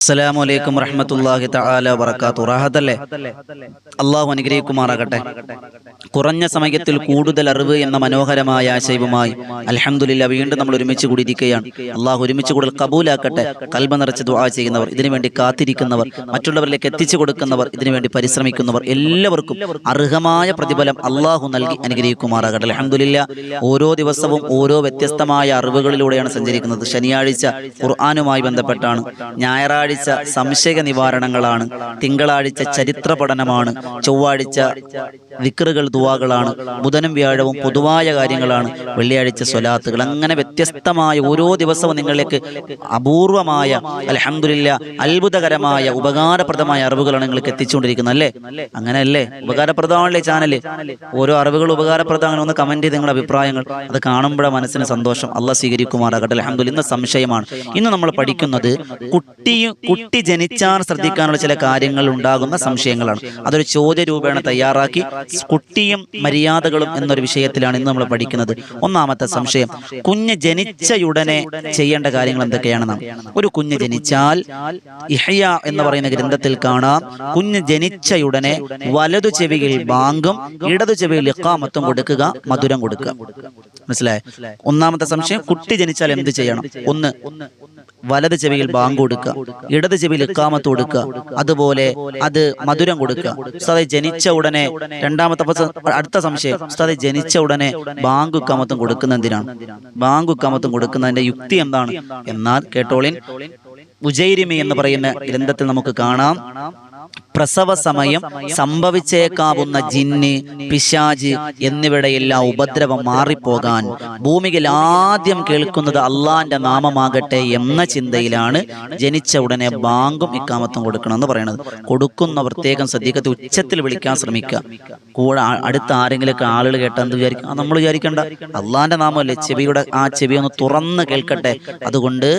അസ്സലാമു അലൈക്കും വറഹ്മത്തുള്ളാഹി തആല വബറകാതുഹു. റാഹത്തല്ലേ? അള്ളാഹു അനുഗ്രഹിക്കുമാറാകട്ടെ. കുറഞ്ഞ സമയത്തിൽ കൂടുതൽ അറിവ് എന്ന മനോഹരമായ ആശയവുമായി അൽഹംദുലില്ലാ വീണ്ടും നമ്മൾ ഒരുമിച്ച് കൂടിയിരിക്കുകയാണ്. അള്ളാഹു ഒരുമിച്ച് കൂടുതൽ കബൂലാക്കട്ടെ. കൽബ് നിറച്ച് ദുആ ചെയ്യുന്നവർ, ഇതിനുവേണ്ടി കാത്തിരിക്കുന്നവർ, മറ്റുള്ളവരിലേക്ക് എത്തിച്ചു കൊടുക്കുന്നവർ, ഇതിനുവേണ്ടി പരിശ്രമിക്കുന്നവർ എല്ലാവർക്കും അർഹമായ പ്രതിഫലം അള്ളാഹു നൽകി അനുഗ്രഹിക്കുമാറാകട്ടെ. അൽഹംദുലില്ലാ ഓരോ ദിവസവും ഓരോ വ്യത്യസ്തമായ അറിവുകളിലൂടെയാണ് സഞ്ചരിക്കുന്നത്. ശനിയാഴ്ച ഖുർആനുമായി ബന്ധപ്പെട്ടാണ്, ഞായറാഴ്ച സംശയ നിവാരണങ്ങളാണ്, തിങ്കളാഴ്ച ചരിത്ര പഠനമാണ്, ചൊവ്വാഴ്ച ദിക്റുകൾ ദുആകളാണ്, ബുധനും വ്യാഴവും പൊതുവായ കാര്യങ്ങളാണ്, വെള്ളിയാഴ്ച സ്വലാത്തുകൾ. അങ്ങനെ വ്യത്യസ്തമായ ഓരോ ദിവസവും നിങ്ങളിലേക്ക് അപൂർവമായ അൽഹംദുലില്ലാ അത്ഭുതകരമായ ഉപകാരപ്രദമായ അറിവുകളാണ് നിങ്ങൾക്ക് എത്തിച്ചുകൊണ്ടിരിക്കുന്നത്. അല്ലേ? അങ്ങനെയല്ലേ? ഉപകാരപ്രദമാണല്ലേ ചാനല്? ഓരോ അറിവുകൾ ഉപകാരപ്രദമാണ്. ഒന്ന് കമന്റ് ചെയ്ത് നിങ്ങളുടെ അഭിപ്രായങ്ങൾ, അത് കാണുമ്പോഴേ മനസ്സിന് സന്തോഷം. അള്ളാഹ് സ്വീകരിക്കുമാറാകട്ടെ. അൽഹംദുലില്ലാ. ഇന്ന് സംശയമാണ്. ഇന്ന് നമ്മൾ പഠിക്കുന്നത് കുട്ടി ജനിച്ചാൽ ശ്രദ്ധിക്കാനുള്ള ചില കാര്യങ്ങൾ ഉണ്ടാകുന്ന സംശയങ്ങളാണ്. അതൊരു ചോദ്യ രൂപേണ തയ്യാറാക്കി കുട്ടിയും മര്യാദകളും എന്നൊരു വിഷയത്തിലാണ് ഇന്ന് നമ്മൾ പഠിക്കുന്നത്. ഒന്നാമത്തെ സംശയം, കുഞ്ഞ് ജനിച്ചയുടനെ ചെയ്യേണ്ട കാര്യങ്ങൾ എന്തൊക്കെയാണെന്നാണ്. ഒരു കുഞ്ഞ് ജനിച്ചാൽ ഇഹ്യ എന്ന് പറയുന്ന ഗ്രന്ഥത്തിൽ കാണാം, കുഞ്ഞ് ജനിച്ചയുടനെ വലതു ചെവിയിൽ ബാങ്കും ഇടതു ചെവിയിൽ ഇഖാമത്തും കൊടുക്കുക, മധുരം കൊടുക്കുക. മനസ്സിലായോ? ഒന്നാമത്തെ സംശയം, കുട്ടി ജനിച്ചാൽ എന്ത് ചെയ്യണം? ഒന്ന്, വലത് ചെവിയിൽ ബാങ്ക് കൊടുക്കുക, ഇടത് ചെവിയിൽ ഇഖാമത്ത് കൊടുക്കുക, അതുപോലെ അത് മധുരം കൊടുക്കുക. ഉസ്താദേ ജനിച്ച ഉടനെ അടുത്ത സംശയം, ഉസ്താദേ ജനിച്ച ഉടനെ ബാങ്ക് ഇഖാമത്തും കൊടുക്കുന്ന എന്തിനാണ്? ബാങ്ക് ഇഖാമത്തും കൊടുക്കുന്നതിന്റെ യുക്തി എന്താണ് എന്നാൽ കേട്ടോളിൻ. ഉജൈരിമി എന്ന് പറയുന്ന ഗ്രന്ഥത്തിൽ നമുക്ക് കാണാം, പ്രസവ സമയം സംഭവിച്ചേക്കാവുന്ന ജിന്ന്, പിശാജ് എന്നിവയുടെയെല്ലാം ഉപദ്രവം മാറിപ്പോകാൻ ഭൂമിയിൽ ആദ്യം കേൾക്കുന്നത് അള്ളാന്റെ നാമമാകട്ടെ എന്ന ചിന്തയിലാണ് ജനിച്ച ഉടനെ ബാങ്കും ഇഖാമത്തും കൊടുക്കണം എന്ന് പറയുന്നത്. കൊടുക്കുന്ന പ്രത്യേകം ശ്രദ്ധിക്കത്തെ ഉച്ചത്തിൽ വിളിക്കാൻ ശ്രമിക്കുക. കൂടെ അടുത്ത ആരെങ്കിലൊക്കെ ആളുകൾ കേട്ടാൽ എന്ത് വിചാരിക്കും? നമ്മൾ വിചാരിക്കേണ്ട, അള്ളാന്റെ നാമമല്ലേ, ചെവിയുടെ ആ ചെവി ഒന്ന് തുറന്ന് കേൾക്കട്ടെ. അതുകൊണ്ട്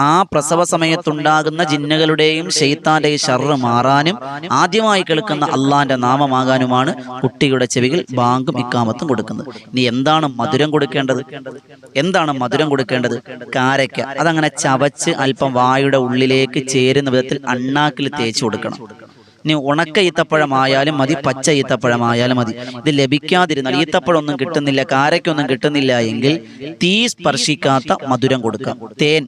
ആ പ്രസവ സമയത്തുണ്ടാകുന്ന ജിന്നുകളുടെയും ശൈത്താന്റെയും ശർറ് മാറാനും ആദ്യമായി കേൾക്കുന്ന അള്ളാന്റെ നാമമാകാനുമാണ് കുട്ടിയുടെ ചെവിയിൽ ബാങ്കും ഇഖാമത്തും കൊടുക്കുന്നത്. ഇനി എന്താണ് മധുരം കൊടുക്കേണ്ടത്? എന്താണ് മധുരം കൊടുക്കേണ്ടത്? കാരക്ക. അതങ്ങനെ ചവച്ച് അല്പം വായുടെ ഉള്ളിലേക്ക് ചേരുന്ന വിധത്തിൽ അണ്ണാക്കിൽ തേച്ച് കൊടുക്കണം. ഇനി ഉണക്ക ഈത്തപ്പഴമായാലും മതി, പച്ച ഈത്തപ്പഴമായാലും മതി. ഇത് ലഭിക്കാതിരുന്നാൽ, ഈത്തപ്പഴം ഒന്നും കിട്ടുന്നില്ല, കാരക്കൊന്നും കിട്ടുന്നില്ല എങ്കിൽ തീ സ്പർശിക്കാത്ത മധുരം കൊടുക്കാം. തേൻ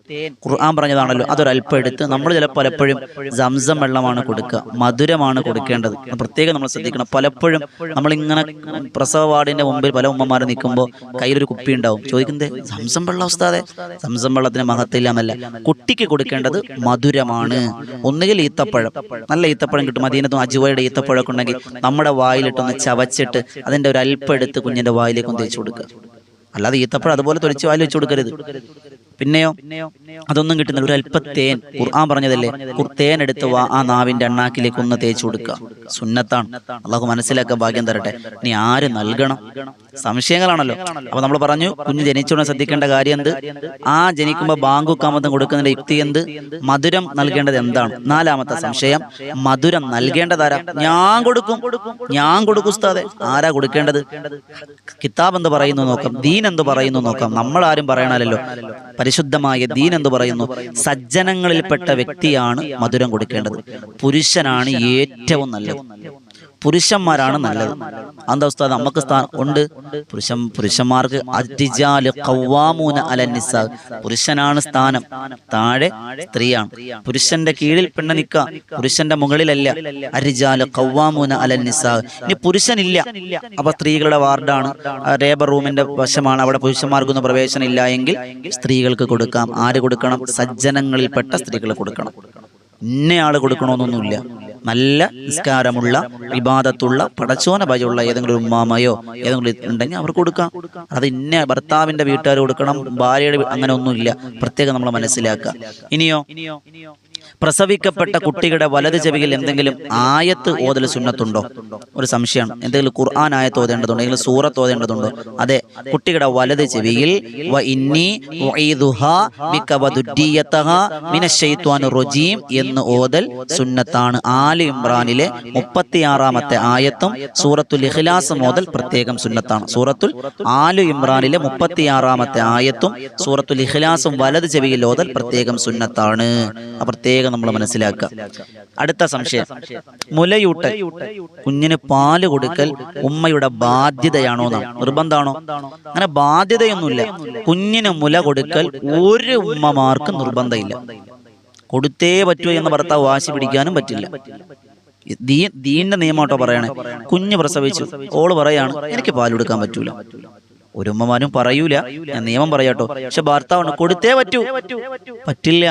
ഖുർആൻ പറഞ്ഞതാണല്ലോ, അതൊരല്പം എടുത്ത് നമ്മൾ ചിലപ്പോൾ പലപ്പോഴും സംസം വെള്ളമാണ് കൊടുക്കുക, മധുരമാണ് കൊടുക്കേണ്ടത്. പ്രത്യേകം നമ്മൾ ശ്രദ്ധിക്കണം. പലപ്പോഴും നമ്മളിങ്ങനെ പ്രസവ വാർഡിന്റെ മുമ്പിൽ പല ഉമ്മമാരും നിൽക്കുമ്പോൾ കയ്യിലൊരു കുപ്പി ഉണ്ടാവും. ചോദിക്കുന്നത് സംസം വെള്ളം ഉസ്താദേ? സംസം വെള്ളത്തിന് മഹത്തില്ല എന്നല്ല, കുട്ടിക്ക് കൊടുക്കേണ്ടത് മധുരമാണ്. ഒന്നുകിൽ ഈത്തപ്പഴം, നല്ല ഈത്തപ്പഴം കിട്ടും, മദീനത്തും അജുവയുടെ ഈത്തപ്പഴമൊക്കെ ഉണ്ടെങ്കിൽ നമ്മുടെ വായിലിട്ടൊന്ന് ചവച്ചിട്ട് അതിന്റെ ഒരു അല്പം എടുത്ത് കുഞ്ഞിന്റെ വായിലേക്കൊന്ന് തേച്ച് കൊടുക്കുക. അല്ലാതെ ഈത്തപ്പഴം അതുപോലെ തൊലിച്ച് വായിൽ വെച്ച് കൊടുക്കരുത്. പിന്നെയോ, അതൊന്നും കിട്ടുന്നില്ല, ഒരു അല്പ തേൻ, ഖുർആൻ പറഞ്ഞതല്ലേ, തേൻ എടുത്ത് ആ നാവിന്റെ അണ്ണാക്കിലേക്ക് ഒന്ന് തേച്ച് കൊടുക്കുക. സുന്നത്താണ്. അള്ളാഹു മനസ്സിലാക്കാൻ ഭാഗ്യം തരട്ടെ. ഇനി ആര് നൽകണം? സംശയങ്ങളാണല്ലോ. അപ്പൊ നമ്മൾ പറഞ്ഞു, കുഞ്ഞ് ജനിച്ചുകൊണ്ട് ശ്രദ്ധിക്കേണ്ട കാര്യം എന്ത്? ആ ജനിക്കുമ്പോൾ ബാങ്കു കാമത്തും കൊടുക്കുന്നതിന്റെ യുക്തി എന്ത്? മധുരം നൽകേണ്ടത് എന്താണ്? നാലാമത്തെ സംശയം, മധുരം നൽകേണ്ടതാരാ? ഞാൻ കൊടുക്കും ഉസ്താദേ. ആരാ കൊടുക്കേണ്ടത്? കിതാബ് എന്ത് പറയുന്നു നോക്കാം, ദീൻ എന്ത് പറയുന്നു നോക്കാം. നമ്മൾ ആരും പറയണല്ലോ. പരിശുദ്ധമായ ദീൻ എന്ത് പറയുന്നു? സജ്ജനങ്ങളിൽപ്പെട്ട വ്യക്തിയാണ് മധുരം കൊടുക്കേണ്ടത്. പുരുഷനാണ് ഏറ്റവും നല്ലത്. പുരുഷന്മാരാണ് നല്ലത്. എന്താ ഉസ്താദ്? നമുക്ക് ഉണ്ട്. പുരുഷന്മാർക്ക് അർരിജാലു ഖവ്വാമൂന അലൻ നിസാ, പുരുഷനാണ് സ്ഥാനം, താഴെ സ്ത്രീയാണ്. പുരുഷന്റെ കീഴിൽ പെണ്ണ് നിൽക്കുക, പുരുഷന്റെ മുകളിലല്ല. അർരിജാലു ഖവ്വാമൂന അലൻ നിസാ. ഇനി പുരുഷനില്ല, അപ്പൊ സ്ത്രീകളുടെ വാർഡാണ്, ലേബർ റൂമിന്റെ വശമാണ്, അവിടെ പുരുഷന്മാർക്കൊന്നും പ്രവേശനം ഇല്ല എങ്കിൽ സ്ത്രീകൾക്ക് കൊടുക്കാം. ആര് കൊടുക്കണം? സജ്ജനങ്ങളിൽപ്പെട്ട സ്ത്രീകൾ കൊടുക്കണം. ഇന്നയാള് കൊടുക്കണമെന്നൊന്നുമില്ല. നല്ല നിസ്കാരമുള്ള, ഇബാദത്തുള്ള, പടച്ചോന ഭയമുള്ള ഏതെങ്കിലും ഉമ്മാമയോ ഏതെങ്കിലും ഉണ്ടെങ്കിൽ അവർക്ക് കൊടുക്കാം. അത് ഇന്ന ഭർത്താവിന്റെ വീട്ടുകാർ കൊടുക്കണം, ഭാര്യയുടെ അങ്ങനെ ഒന്നുമില്ല. പ്രത്യേകം നമ്മൾ മനസ്സിലാക്കുക. ഇനിയോ, പ്രസവിക്കപ്പെട്ട കുട്ടികളുടെ വലത് ചെവിയിൽ എന്തെങ്കിലും ആയത്ത് ഓതൽ സുന്നത്തുണ്ടോ? ഒരു സംശയമാണ്. എന്തെങ്കിലും ഖുർആൻ ആയത്ത് ഓതേണ്ടതുണ്ടോ? എന്തെങ്കിലും സൂറത്ത് ഓതേണ്ടതുണ്ടോ? അതെ, കുട്ടികളുടെ വലത് ചെവിയിൽ വ ഇന്നി ഉഈദുഹാ ബിക വദുരിയതഹാ മിനശ്ശൈത്വാനിർ റജീം എന്ന് ഓതൽ സുന്നത്താണ്. ആലി ഇംറാനിലെ 36-ാമത്തെ ആയത്തും സൂറത്തുൽ ഇഖ്ലാസ് ഓതൽ പ്രത്യേകം സുന്നത്താണ്. സൂറത്തുൽ ആലി ഇംറാനിലെ 36-ാമത്തെ ആയത്തും സൂറത്തുൽ ഇഖ്ലാസും വലത് ചെവിയിൽ ഓതൽ പ്രത്യേകം സുന്നത്താണ്. പ്രത്യേകം പ്രത്യേകം നമ്മൾ മനസ്സിലാക്കുക. അടുത്ത സംശയം, മുലയൂട്ടൽ, കുഞ്ഞിന് പാല് കൊടുക്കൽ ഉമ്മയുടെ ബാധ്യതയാണോ എന്നാണ്, നിർബന്ധമാണോ? അങ്ങനെ ബാധ്യതയൊന്നുമില്ല. കുഞ്ഞിന് മുല കൊടുക്കൽ ഒരു ഉമ്മമാർക്ക് നിർബന്ധമില്ല. കൊടുത്തേ പറ്റൂ എന്ന് ഭർത്താവ് വാശി പിടിക്കാനും പറ്റില്ല. ദീന്റെ നിയമമാട്ടോ പറയണേ. കുഞ്ഞ് പ്രസവിച്ചു, ഓള് പറയാണ് എനിക്ക് പാൽ കൊടുക്കാൻ പറ്റൂല. ഒരു ഉമ്മമാരും പറയൂല, ഞാൻ നിയമം പറയാട്ടോ. പക്ഷെ ഭർത്താവാണ് കൊടുത്തേ പറ്റൂ, പറ്റില്ല,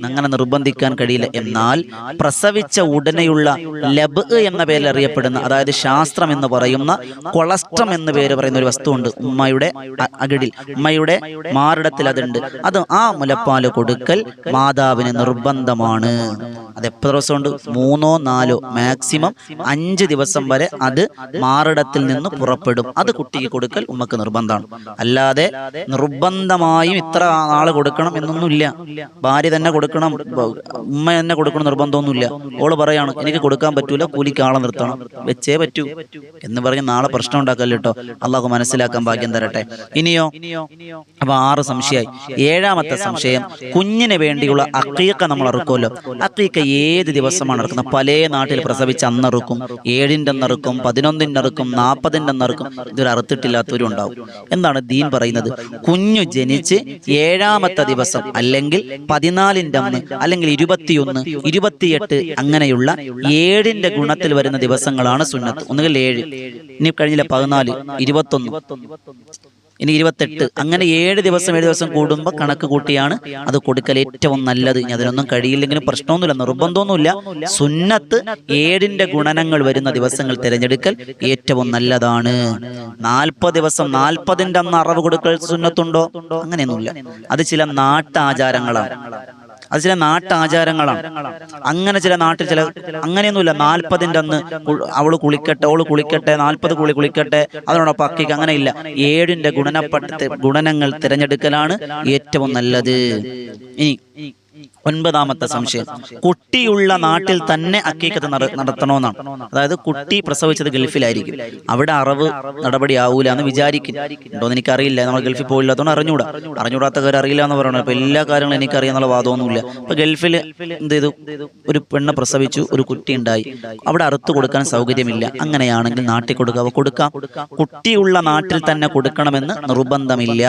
അങ്ങനെ നിർബന്ധിക്കാൻ കഴിയില്ല. എന്നാൽ പ്രസവിച്ച ഉടനെയുള്ള ലബ് എന്ന പേരിൽ അറിയപ്പെടുന്ന, അതായത് ശാസ്ത്രം എന്ന് പറയുന്ന കൊളസ്ട്രം എന്ന പേര് പറയുന്ന ഒരു വസ്തുവുണ്ട് ഉമ്മയുടെ അകിടിൽ, ഉമ്മയുടെ മാറിടത്തിൽ അതുണ്ട്. അത് ആ മുലപ്പാല് കൊടുക്കൽ മാതാവിന് നിർബന്ധമാണ്. അത് എത്ര ദിവസമുണ്ട്? 3 or 4 മാക്സിമം 5 ദിവസം വരെ അത് മാറിടത്തിൽ നിന്ന് പുറപ്പെടും. അത് കുട്ടിക്ക് കൊടുക്കൽ ഉമ്മക്ക് നിർബന്ധമാണ്. അല്ലാതെ നിർബന്ധമായും ഇത്ര നാള് കൊടുക്കണം എന്നൊന്നുമില്ല. ഭാര്യ തന്നെ കൊടുക്കണം, ഉമ്മ തന്നെ കൊടുക്കണം നിർബന്ധമൊന്നുമില്ല. ഓള് പറയാണ് എനിക്ക് കൊടുക്കാൻ പറ്റൂല, കൂലിക്ക് ആളെ നിർത്തണം, വെച്ചേ പറ്റൂ എന്ന് പറഞ്ഞ് നാളെ പ്രശ്നം ഉണ്ടാക്കല്ലോ കേട്ടോ. അള്ളാഹു മനസ്സിലാക്കാൻ ഭാഗ്യം തരട്ടെ. ഇനിയോ, അപ്പൊ 6 സംശയമായി. 7ാമത്തെ സംശയം, കുഞ്ഞിന് വേണ്ടിയുള്ള അഖീഖ നമ്മൾ ഇറക്കുമല്ലോ. അഖീഖ ഏത് ദിവസമാണ് ഇറക്കുന്നത്? പല നാട്ടിൽ പ്രസവിച്ച് അന്നറുക്കും, 7ന്റെ അന്നറുക്കും, 11ന്റെ അറുക്കും, 40ന്റെ അന്നറുക്കും. ഇതൊരു അറുത്തിട്ടില്ലാത്തവരും ഉണ്ടാവും. എന്താണ് ദീൻ പറയുന്നത്? കുഞ്ഞു ജനിച്ച് 7ാമത്തെ ദിവസം അല്ലെങ്കിൽ 14ന്റെ അന്ന് അല്ലെങ്കിൽ 21, 28 അങ്ങനെയുള്ള 7ന്റെ ഗുണത്തിൽ വരുന്ന ദിവസങ്ങളാണ് സുന്നത്ത്. ഒന്നുകിൽ 7, ഇനി കഴിഞ്ഞില്ല 14, 21, ഇനി 28, അങ്ങനെ 7 ദിവസം കൂടുമ്പോൾ കണക്ക് കൂട്ടിയാണ് അത് കൊടുക്കൽ ഏറ്റവും നല്ലത്. ഇനി അതിനൊന്നും കഴിയില്ലെങ്കിലും പ്രശ്നമൊന്നുമില്ല, നിർബന്ധമൊന്നുമില്ല. സുന്നത്ത് 7ന്റെ ഗുണനങ്ങൾ വരുന്ന ദിവസങ്ങൾ തിരഞ്ഞെടുക്കൽ ഏറ്റവും നല്ലതാണ്. 40 ദിവസം 40ന്റെ അന്ന് അറവ് കൊടുക്കൽ സുന്നത്തുണ്ടോ? അങ്ങനെയൊന്നുമില്ല. അത് ചില നാട്ടാചാരങ്ങളാണ്. അങ്ങനെ ചില നാട്ടിൽ അങ്ങനെയൊന്നുമില്ല. 40ന്റെ അന്ന് ഓള് കുളിക്കട്ടെ 40 കുളിക്കട്ടെ, അതിനോടൊപ്പം അക്കിക്ക് അങ്ങനെയില്ല. 7ന്റെ ഗുണനങ്ങൾ തിരഞ്ഞെടുക്കലാണ് ഏറ്റവും നല്ലത്. ഇനി 9ാമത്തെ സംശയം, കുട്ടിയുള്ള നാട്ടിൽ തന്നെ അക്കീക്കത്ത് നടത്തണമെന്നാണ്. അതായത് കുട്ടി പ്രസവിച്ചത് ഗൾഫിലായിരിക്കും, അവിടെ അറവ് നടപടി ആവൂല എന്ന് വിചാരിക്കും. ഉണ്ടോന്ന് എനിക്കറിയില്ല, നമ്മൾ ഗൾഫിൽ പോയില്ലാത്തതുകൊണ്ട് അറിഞ്ഞൂടാത്ത കാര്യം അറിയില്ല എന്ന് പറയണം. അപ്പൊ എല്ലാ കാര്യങ്ങളും എനിക്കറിയാന്നുള്ള വാദമൊന്നുമില്ല. അപ്പൊ ഗൾഫിൽ എന്ത് ചെയ്തു, ഒരു പെണ്ണ് പ്രസവിച്ചു, ഒരു കുട്ടി ഉണ്ടായി, അവിടെ അറുത്ത് കൊടുക്കാൻ സൗകര്യമില്ല. അങ്ങനെയാണെങ്കിൽ നാട്ടിൽ കൊടുക്കാം. കുട്ടിയുള്ള നാട്ടിൽ തന്നെ കൊടുക്കണമെന്ന് നിർബന്ധമില്ല.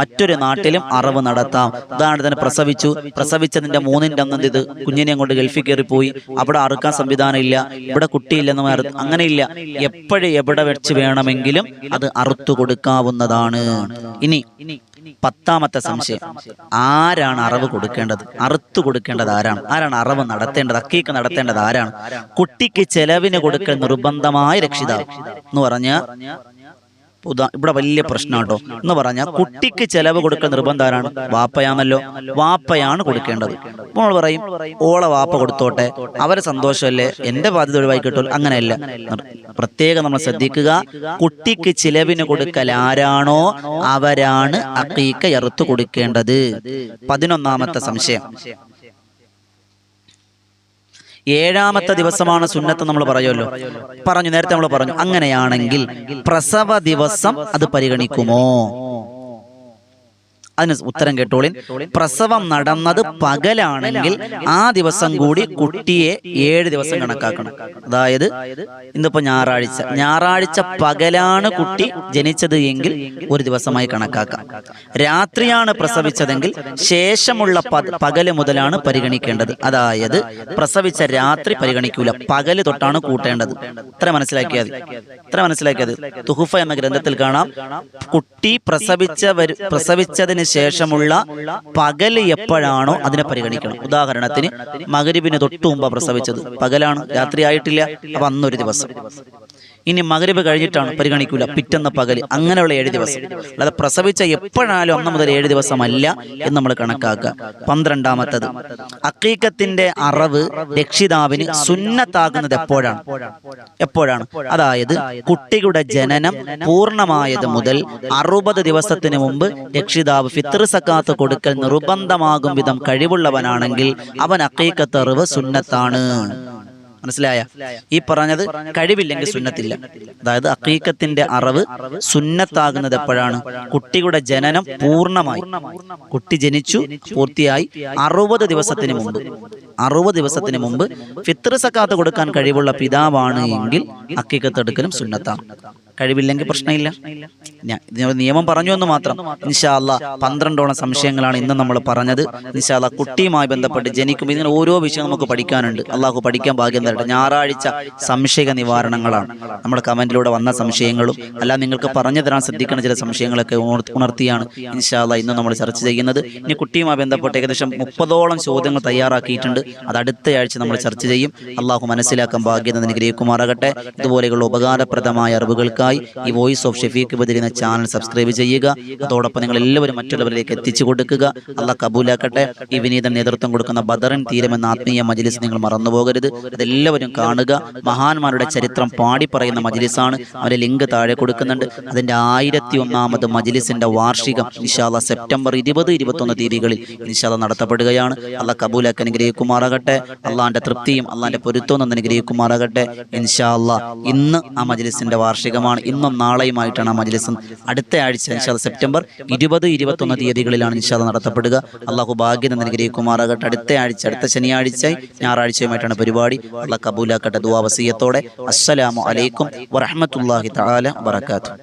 മറ്റൊരു നാട്ടിലും അറവ് നടത്താം. ഉദാഹരണത്തിന് പ്രസവിച്ചതിന്റെ 3ന്റെ അന്ന് ഇത് കുഞ്ഞിനെ അങ്ങോട്ട് ഗൾഫിൽ കയറിപ്പോയി, അവിടെ അറുക്കാൻ സംവിധാനം ഇല്ല, ഇവിടെ കുട്ടിയില്ലെന്ന് അങ്ങനെയില്ല. എവിടെ വെച്ച് വേണമെങ്കിലും അത് അറുത്തു കൊടുക്കാവുന്നതാണ്. ഇനി 10ാമത്തെ സംശയം, ആരാണ് അറവ് കൊടുക്കേണ്ടത്? അറുത്തു കൊടുക്കേണ്ടത് ആരാണ് അറവ് നടത്തേണ്ടത്, അക്കീക്ക് നടത്തേണ്ടത് ആരാണ്? കുട്ടിക്ക് ചെലവിന് കൊടുക്കൽ നിർബന്ധമായ രക്ഷിതാവ് എന്ന് പറഞ്ഞ ഇവിടെ വലിയ പ്രശ്നം കേട്ടോ. എന്ന് പറഞ്ഞാൽ കുട്ടിക്ക് ചെലവ് കൊടുക്കൽ നിർബന്ധം ആരാണ്? വാപ്പയാണല്ലോ, വാപ്പയാണ് കൊടുക്കേണ്ടത്. നമ്മൾ പറയും ഓളെ വാപ്പ കൊടുത്തോട്ടെ, അവരെ സന്തോഷമല്ലേ, എന്റെ ബാധ്യത ഒഴിവാക്കി കിട്ടും. അങ്ങനെയല്ല, പ്രത്യേകം നമ്മൾ ശ്രദ്ധിക്കുക. കുട്ടിക്ക് ചിലവിന് കൊടുക്കൽ ആരാണോ അവരാണ് അഖീഖ അറുത്തു കൊടുക്കേണ്ടത്. 11ാമത്തെ സംശയം, 7ാമത്തെ ദിവസമാണ് സുന്നത്ത് നമ്മൾ നേരത്തെ നമ്മൾ പറഞ്ഞു. അങ്ങനെയാണെങ്കിൽ പ്രസവ ദിവസം അത് പരിഗണിക്കുമോ? അതിന് ഉത്തരം കേട്ടോളിൻ. പ്രസവം നടന്നത് പകലാണെങ്കിൽ ആ ദിവസം കൂടി കുട്ടിയെ 7 ദിവസം കണക്കാക്കണം. അതായത് ഇന്നിപ്പോ ഞായറാഴ്ച പകലാണ് കുട്ടി ജനിച്ചത് എങ്കിൽ 1 ദിവസമായി കണക്കാക്കാം. രാത്രിയാണ് പ്രസവിച്ചതെങ്കിൽ ശേഷമുള്ള പകല് മുതലാണ് പരിഗണിക്കേണ്ടത്. അതായത് പ്രസവിച്ച രാത്രി പരിഗണിക്കൂല, പകല് തൊട്ടാണ് കൂട്ടേണ്ടത്. ഇത്ര മനസ്സിലാക്കിയത് തുഹുഫ എന്ന ഗ്രന്ഥത്തിൽ കാണാം. കുട്ടി പ്രസവിച്ചതിന് ശേഷമുള്ള പകല് എപ്പോഴാണോ അതിനെ പരിഗണിക്കണം. ഉദാഹരണത്തിന് മഗ്‌രിബിന് തൊട്ടു മുമ്പ് പ്രസവിച്ചത്, പകലാണ്, രാത്രി ആയിട്ടില്ല, അപ്പൊ അന്നൊരു ദിവസം. ഇനി മഗ്‌രിബ് കഴിഞ്ഞിട്ടാണ്, പരിഗണിക്കൂല, പിറ്റെന്ന് പകല്. അങ്ങനെയുള്ള 7 ദിവസം. അല്ലാതെ പ്രസവിച്ച എപ്പോഴാലും 1 മുതൽ 7 ദിവസമല്ല എന്ന് നമ്മൾ കണക്കാക്കുക. 12ാമത്തത്, അഖീഖത്തിന്റെ അറവ് രക്ഷിതാവിന് സുന്നത്താകുന്നത് എപ്പോഴാണ്? അതായത് കുട്ടിയുടെ ജനനം പൂർണ്ണമായത് മുതൽ 60 ദിവസത്തിന് മുമ്പ് രക്ഷിതാവ് ഫിത്ർ സക്കാത്ത് കൊടുക്കൽ നിർബന്ധമാകും വിധം കഴിവുള്ളവനാണെങ്കിൽ അവൻ അഖീഖത്ത് അറിവ് സുന്നത്താണ്. മനസ്സിലായ? ഈ പറഞ്ഞത് കഴിവില്ലെങ്കിൽ സുന്നത്തില്ല. അതായത് അഖീഖത്തിന്റെ അറവ് സുന്നത്താകുന്നത് എപ്പോഴാണ്? കുട്ടിയുടെ ജനനം പൂർണ്ണമായി, കുട്ടി ജനിച്ചു പൂർത്തിയായി 60 ദിവസത്തിന് മുമ്പ്, 60 ദിവസത്തിന് മുമ്പ് ഫിത്ർ സക്കാത്ത് കൊടുക്കാൻ കഴിവുള്ള പിതാവാണ് എങ്കിൽ അഖീഖത്ത് എടുക്കലും സുന്നത്താണ്. കഴിവില്ലെങ്കിൽ പ്രശ്നമില്ല. ഇതിനൊരു നിയമം പറഞ്ഞു എന്ന് മാത്രം. ഇൻഷാ അല്ലാഹ് 12ഓളം സംശയങ്ങളാണ് ഇന്ന് നമ്മൾ പറഞ്ഞത്. ഇൻഷാ അല്ലാഹ് കുട്ടിയുമായി ബന്ധപ്പെട്ട് ജനിക്കുമ്പോൾ ഇതിന് ഓരോ വിഷയം നമുക്ക് പഠിക്കാനുണ്ട്. അള്ളാഹു പഠിക്കാൻ ഭാഗ്യം തരട്ടെ. ഞായറാഴ്ച സംശയ നിവാരണങ്ങളാണ് നമ്മുടെ കമന്റിലൂടെ വന്ന സംശയങ്ങളും അല്ല, നിങ്ങൾക്ക് പറഞ്ഞു തരാൻ ശ്രദ്ധിക്കുന്ന ചില സംശയങ്ങളൊക്കെ ഉണർത്തിയാണ് ഇൻഷാ അല്ലാഹ് ഇന്ന് നമ്മൾ ചർച്ച ചെയ്യുന്നത്. ഇനി കുട്ടിയുമായി ബന്ധപ്പെട്ട് ഏകദേശം 30ഓളം ചോദ്യങ്ങൾ തയ്യാറാക്കിയിട്ടുണ്ട്. അത് അടുത്ത ആഴ്ച നമ്മൾ ചർച്ച ചെയ്യും. അള്ളാഹു മനസ്സിലാക്കാൻ ഭാഗ്യം അനുഗ്രഹിക്കുമാറാകട്ടെ. ഇതുപോലെയുള്ള ഉപകാരപ്രദമായ അറിവുകൾക്കായി ഈ വോയിസ് ഓഫ് ഷഫീഖ് ബദരി എന്ന ചാനൽ സബ്സ്ക്രൈബ് ചെയ്യുക. അതോടൊപ്പം നിങ്ങൾ എല്ലാവരും മറ്റുള്ളവരിലേക്ക് എത്തിച്ചു കൊടുക്കുക. അള്ളാഹ് കബൂലാക്കട്ടെ. ഈ വിനീത നേതൃത്വം കൊടുക്കുന്ന ബദറിൻ തീരം എന്ന ആത്മീയ മജ്ലിസ് നിങ്ങൾ മറന്നുപോകരുത്. അതെല്ലാവരും കാണുക. മഹാന്മാരുടെ ചരിത്രം പാടി പറയുന്ന മജ്ലിസാണ്. അവരുടെ ലിങ്ക് താഴെ കൊടുക്കുന്നുണ്ട്. അതിന്റെ 1001ാമത് മജ്ലിസിന്റെ വാർഷികം ഇൻഷാ അല്ലാഹ് സെപ്റ്റംബർ 20, 21 തീയതികളിൽ ഇൻഷാ അല്ലാഹ് നടത്തപ്പെടുകയാണ്. അള്ളാഹ് കബൂലാക്കാൻ അനുഗ്രഹിക്കുമാറാകട്ടെ. അള്ളാഹിന്റെ തൃപ്തിയും അള്ളാഹിന്റെ പൊരുത്തവും അനുഗ്രഹിക്കുമാറാകട്ടെ. ഇൻഷാ അല്ലാഹ് ഇന്ന് ആ മജ്ലിസിന്റെ വാർഷികമാണ്. ഇന്നും നാളെയുമായിട്ടാണ് ആ മജ്ലിസ്. അടുത്ത ആഴ്ച ഇൻഷാ അല്ലാഹ് സെപ്റ്റംബർ 20, 21 തീയതികളിലാണ് ഇൻഷാ അല്ലാഹ് നടത്തപ്പെടുക. അള്ളാഹു ഭാഗ്യം അനുഗ്രഹിക്കുമാറാകട്ടെ. അടുത്ത ആഴ്ച, അടുത്ത ശനിയാഴ്ചയും ഞായറാഴ്ചയുമായിട്ടാണ് പരിപാടി. അള്ളാഹ് കബൂലാക്കട്ടെ. ദുആ വസിയത്തോടെ അസ്സലാമു അലൈക്കും വറഹ്മത്തുള്ളാഹി തആല വബറകാതുഹു.